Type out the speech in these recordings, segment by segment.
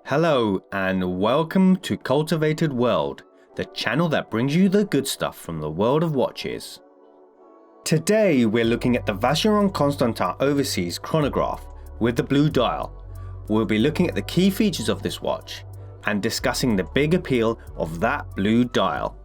Hello and welcome to Cultivated World, the channel that brings you the good stuff from the world of watches. Today we're looking at the Vacheron Constantin Overseas Chronograph with the blue dial. We'll be looking at the key features of this watch and discussing the big appeal of that blue dial.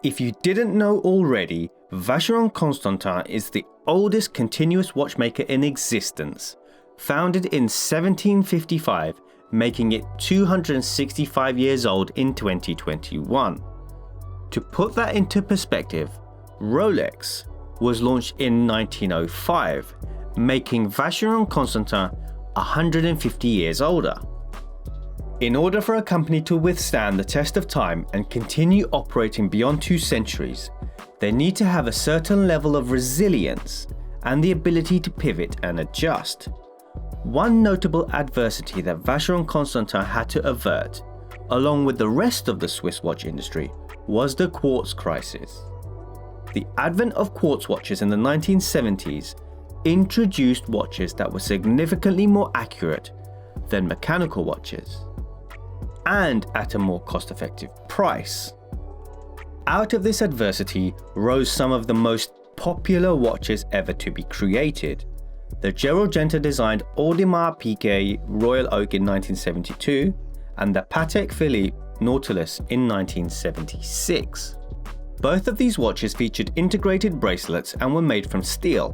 If you didn't know already, Vacheron Constantin is the oldest continuous watchmaker in existence, founded in 1755, making it 265 years old in 2021. To put that into perspective, Rolex was launched in 1905, making Vacheron Constantin 150 years older. In order for a company to withstand the test of time and continue operating beyond 2 centuries, they need to have a certain level of resilience and the ability to pivot and adjust. One notable adversity that Vacheron Constantin had to avert, along with the rest of the Swiss watch industry, was the quartz crisis. The advent of quartz watches in the 1970s introduced watches that were significantly more accurate than mechanical watches, and at a more cost-effective price. Out of this adversity rose some of the most popular watches ever to be created. The Gerald Genta designed Audemars Piguet Royal Oak in 1972 and the Patek Philippe Nautilus in 1976. Both of these watches featured integrated bracelets and were made from steel,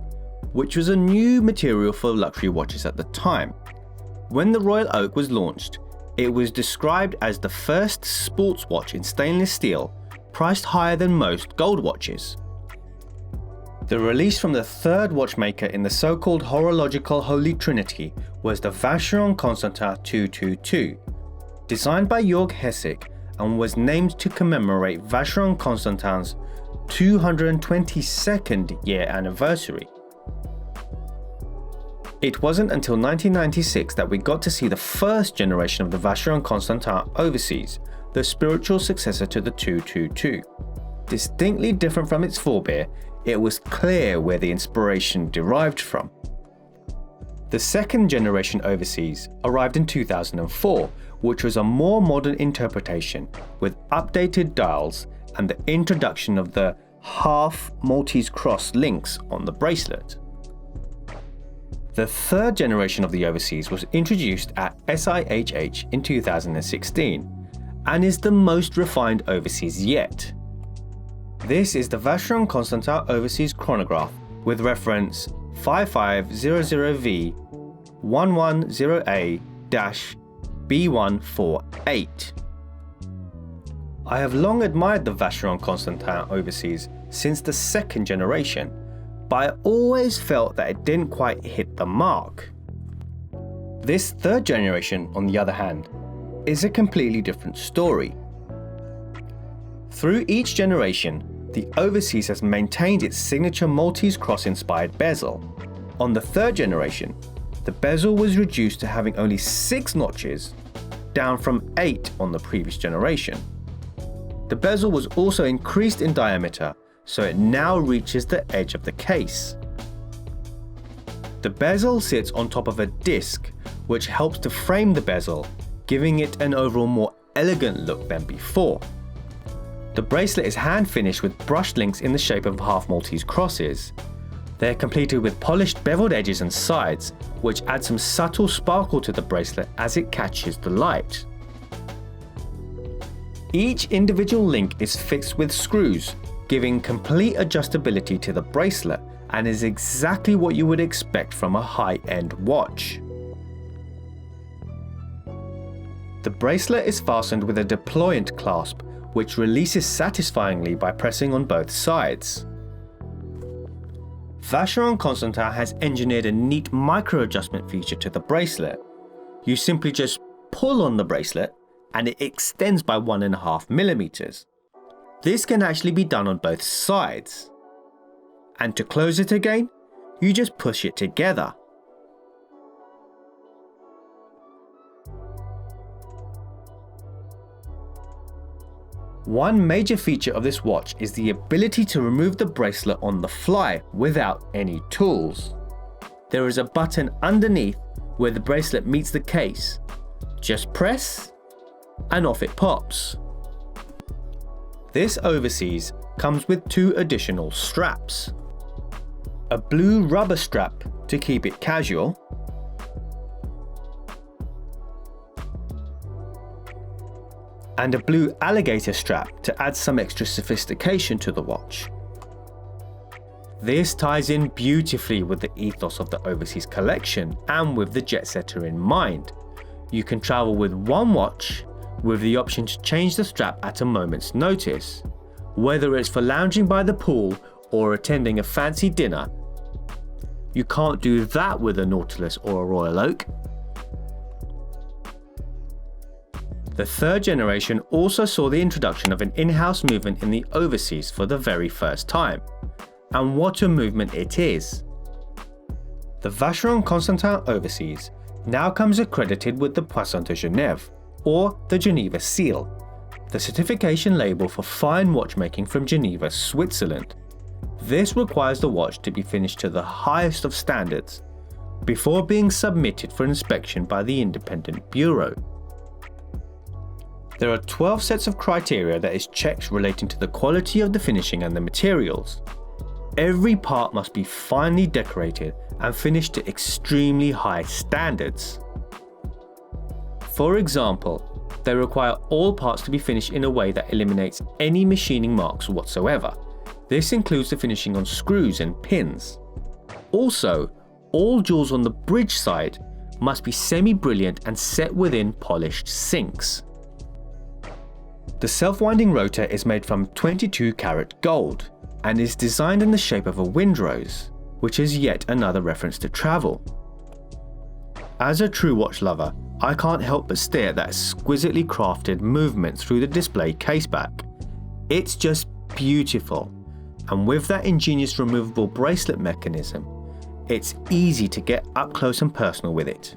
which was a new material for luxury watches at the time. When the Royal Oak was launched, it was described as the first sports watch in stainless steel, priced higher than most gold watches. The release from the third watchmaker in the so-called Horological Holy Trinity was the Vacheron Constantin 222, designed by Jörg Hessig and was named to commemorate Vacheron Constantin's 222nd year anniversary. It wasn't until 1996 that we got to see the first generation of the Vacheron Constantin Overseas, the spiritual successor to the 222. Distinctly different from its forebear, it was clear where the inspiration derived from. The second generation Overseas arrived in 2004, which was a more modern interpretation with updated dials and the introduction of the half Maltese cross links on the bracelet. The third generation of the Overseas was introduced at SIHH in 2016 and is the most refined Overseas yet. This is the Vacheron Constantin Overseas Chronograph with reference 5500V110A-B148. I have long admired the Vacheron Constantin Overseas since the second generation, but I always felt that it didn't quite hit the mark. This third generation, on the other hand, is a completely different story. Through each generation, the Overseas has maintained its signature Maltese cross-inspired bezel. On the third generation, the bezel was reduced to having only 6 notches, down from 8 on the previous generation. The bezel was also increased in diameter, so it now reaches the edge of the case. The bezel sits on top of a disc, which helps to frame the bezel, giving it an overall more elegant look than before. The bracelet is hand-finished with brushed links in the shape of half Maltese crosses. They are completed with polished beveled edges and sides, which add some subtle sparkle to the bracelet as it catches the light. Each individual link is fixed with screws, giving complete adjustability to the bracelet, and is exactly what you would expect from a high-end watch. The bracelet is fastened with a deployant clasp, which releases satisfyingly by pressing on both sides. Vacheron Constantin has engineered a neat micro-adjustment feature to the bracelet. You simply just pull on the bracelet, and it extends by 1.5 millimeters. This can actually be done on both sides. And to close it again, you just push it together. One major feature of this watch is the ability to remove the bracelet on the fly without any tools. There is a button underneath where the bracelet meets the case. Just press and off it pops. This Overseas comes with 2 additional straps. A blue rubber strap to keep it casual, and a blue alligator strap to add some extra sophistication to the watch. This ties in beautifully with the ethos of the Overseas collection and with the jet setter in mind. You can travel with one watch with the option to change the strap at a moment's notice, whether it's for lounging by the pool or attending a fancy dinner. You can't do that with a Nautilus or a Royal Oak. The 3rd generation also saw the introduction of an in-house movement in the Overseas for the very first time. And what a movement it is! The Vacheron Constantin Overseas now comes accredited with the Poisson de Genève, or the Geneva Seal, the certification label for fine watchmaking from Geneva, Switzerland. This requires the watch to be finished to the highest of standards before being submitted for inspection by the independent bureau. There are 12 sets of criteria that is checked relating to the quality of the finishing and the materials. Every part must be finely decorated and finished to extremely high standards. For example, they require all parts to be finished in a way that eliminates any machining marks whatsoever. This includes the finishing on screws and pins. Also, all jewels on the bridge side must be semi-brilliant and set within polished sinks. The self-winding rotor is made from 22 karat gold and is designed in the shape of a windrose, which is yet another reference to travel. As a true watch lover, I can't help but stare at that exquisitely crafted movement through the display caseback. It's just beautiful, and with that ingenious removable bracelet mechanism, it's easy to get up close and personal with it.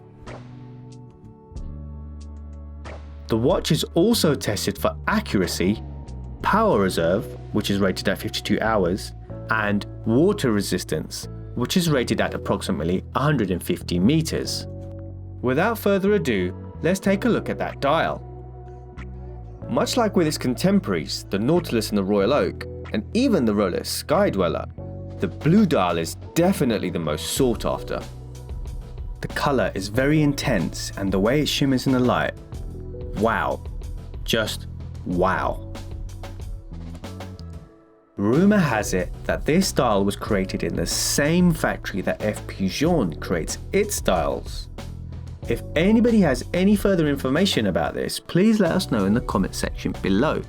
The watch is also tested for accuracy, power reserve, which is rated at 52 hours, and water resistance, which is rated at approximately 150 meters. Without further ado, let's take a look at that dial. Much like with its contemporaries, the Nautilus and the Royal Oak, and even the Rolex Sky Dweller, the blue dial is definitely the most sought after. The color is very intense, and the way it shimmers in the light, wow, just wow. Rumour has it that this dial was created in the same factory that F. Peugeot creates its dials. If anybody has any further information about this, please let us know in the comment section below.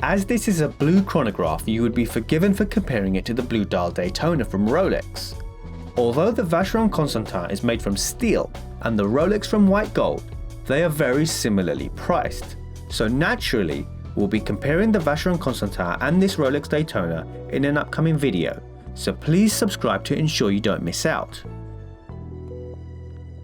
As this is a blue chronograph, you would be forgiven for comparing it to the blue dial Daytona from Rolex. Although the Vacheron Constantin is made from steel and the Rolex from white gold, they are very similarly priced. So naturally, we'll be comparing the Vacheron Constantin and this Rolex Daytona in an upcoming video, so please subscribe to ensure you don't miss out.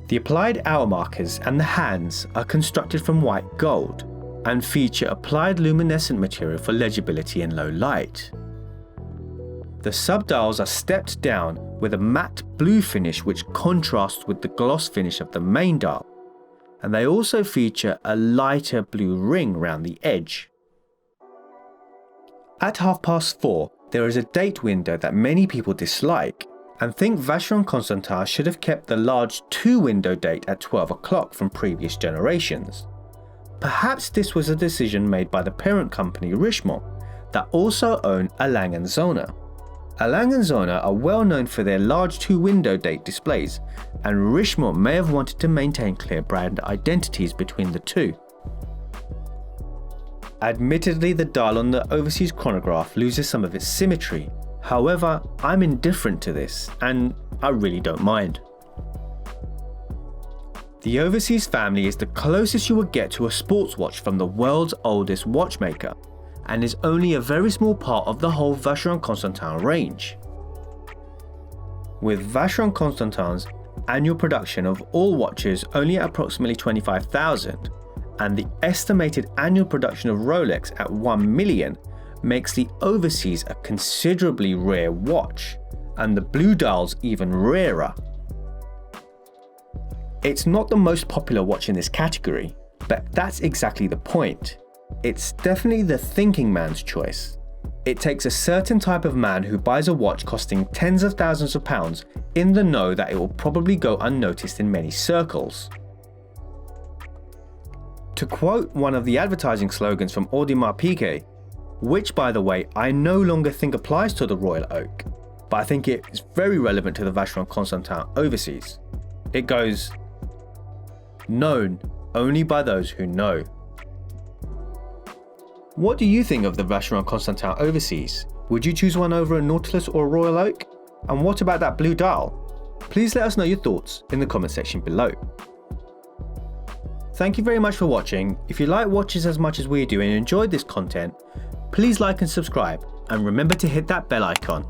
The applied hour markers and the hands are constructed from white gold and feature applied luminescent material for legibility in low light. The subdials are stepped down with a matte blue finish which contrasts with the gloss finish of the main dial, and they also feature a lighter blue ring around the edge. At 4:30, there is a date window that many people dislike and think Vacheron Constantin should have kept the large 2-window date at 12 o'clock from previous generations. Perhaps this was a decision made by the parent company Richemont that also own A. Lange & Söhne. A. Lange & Söhne are well known for their large 2-window date displays, and Richemont may have wanted to maintain clear brand identities between the two. Admittedly, the dial on the Overseas Chronograph loses some of its symmetry. However, I'm indifferent to this, and I really don't mind. The Overseas family is the closest you will get to a sports watch from the world's oldest watchmaker, and is only a very small part of the whole Vacheron Constantin range. With Vacheron Constantin's annual production of all watches only at approximately 25,000, and the estimated annual production of Rolex at 1 million makes the Overseas a considerably rare watch, and the blue dials even rarer. It's not the most popular watch in this category, but that's exactly the point. It's definitely the thinking man's choice. It takes a certain type of man who buys a watch costing tens of thousands of pounds in the know that it will probably go unnoticed in many circles. To quote one of the advertising slogans from Audemars Piguet, which by the way I no longer think applies to the Royal Oak, but I think it is very relevant to the Vacheron Constantin Overseas. It goes, "Known only by those who know." What do you think of the Vacheron Constantin Overseas? Would you choose one over a Nautilus or a Royal Oak? And what about that blue dial? Please let us know your thoughts in the comment section below. Thank you very much for watching. If you like watches as much as we do and enjoyed this content, please like and subscribe, and remember to hit that bell icon.